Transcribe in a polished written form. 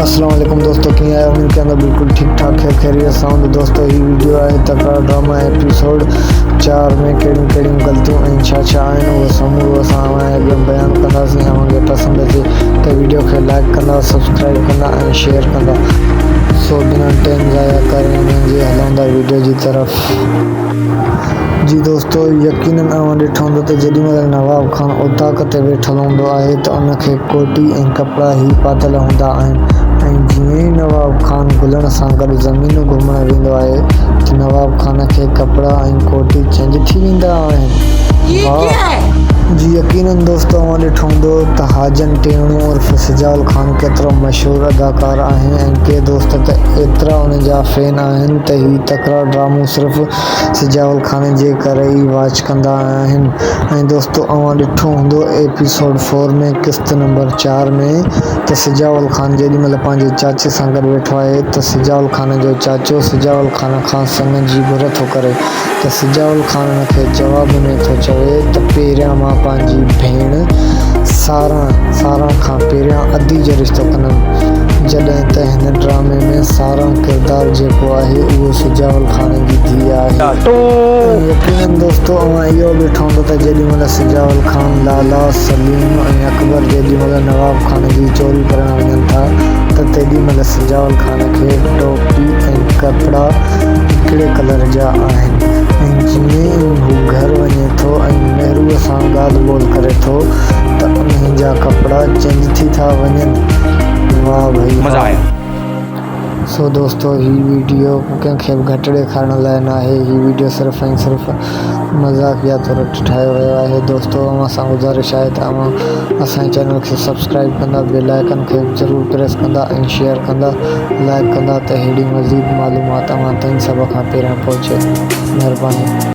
अस्सलाम वालेकुम दोस्तों, कीअं आहियो? उम्मीद कंदा बिल्कुल ठीक ठाक है, खैरियत सां हूंदो। दोस्तों ही वीडियो आहे तकड़ा ड्रामा एपिसोड 4 में कहिड़ियूं ग़लतियूं ऐं छा आहिनि उहो समूरो असां अॻियां बयानु कंदासीं। तव्हांखे पसंदि अचे त वीडियो खे लाइक कंदा, सब्सक्राइब कंदा ऐं शेयर कंदा। सो बिना टाइम ज़ाया करे वञे हलूं था वीडियो जी तरफ़। जी दोस्तों, यकीनन तव्हां ॾिठो हूंदो त जेॾीमहिल नवाब खान उताक ते वेठल हूंदो आहे त उनखे कोटी ऐं कपिड़ा ई पातल हूंदा आहिनि ऐं जीअं ई नवाब खान गुलनि सां गॾु ज़मीन घुमण वेंदो आहे त नवाब खान खे कपिड़ा ऐं कोटी चेंज थी वेंदा आहिनि। जी यकीनन दोस्तों, तव्हां ॾिठो हूंदो त हाजन टेणू उर्फ़ सिजाउल खान केतिरो मशहूरु अदाकार आहिनि ऐं के दोस्त त एतिरा उन जा फैन आहिनि त ही तकड़ा ड्रामो सिर्फ़ु सिजाउल खान जे करे ई वॉच कंदा आहिनि। ऐं दोस्तों तव्हां ॾिठो हूंदो एपिसोड 4 में क़िस्त नंबर 4 में त सिजाउल खान जेॾीमहिल पंहिंजे चाचे सां गॾु वेठो आहे त सिजाउल खान जो चाचो सिजाउल खान खां सन जी घुर थो करे त सिजाउल खान खे जवाब में थो चवे त पहिरियां मां पंहिंजी भेण सारा खां पहिरियां अदी जो रिश्तो कंदमि, जॾहिं त हिन ड्रामे में सारा किरदारु जेको आहे उहो सिजाउल खान जी धीउ आहे। यकीनन दोस्तों तव्हां इहो ॾिठो हूंदो त जेॾीमहिल सिजाउल खान, लाला, सलीम ऐं अकबर जेॾीमहिल नवाब खान जी चोरी करणु वञनि था त तेॾीमहिल सिजाउल खान खे टोपी ऐं कपिड़ा हिकिड़े कलर जा आहिनि ऐं जीअं ई हू घर वञे थो ऐं नेहरूअ सां ॻाल्हि ॿोल करे थो त उन्हनि जा कपिड़ा चेंज थी था वञनि। वाह भाई, मज़ा आया। सो दोस्तों ही वीडियो कंहिंखे बि घटि ॾेखारण लाइ न आहे, ही वीडियो सिर्फ़ु ऐं सिर्फ़ु मज़ाक़िया तौरु ठाहियो वियो आहे। दोस्तों तव्हां सां गुज़ारिश आहे त तव्हां असांजे चैनल खे सब्सक्राइब कंदा, बेल आइकन खे ज़रूरु प्रेस कंदा ऐं शेयर कंदा, लाइक कंदा त अहिड़ी मज़ीद मालूमात तव्हां ताईं सभ खां पहिरियां पहुचे। महिरबानी।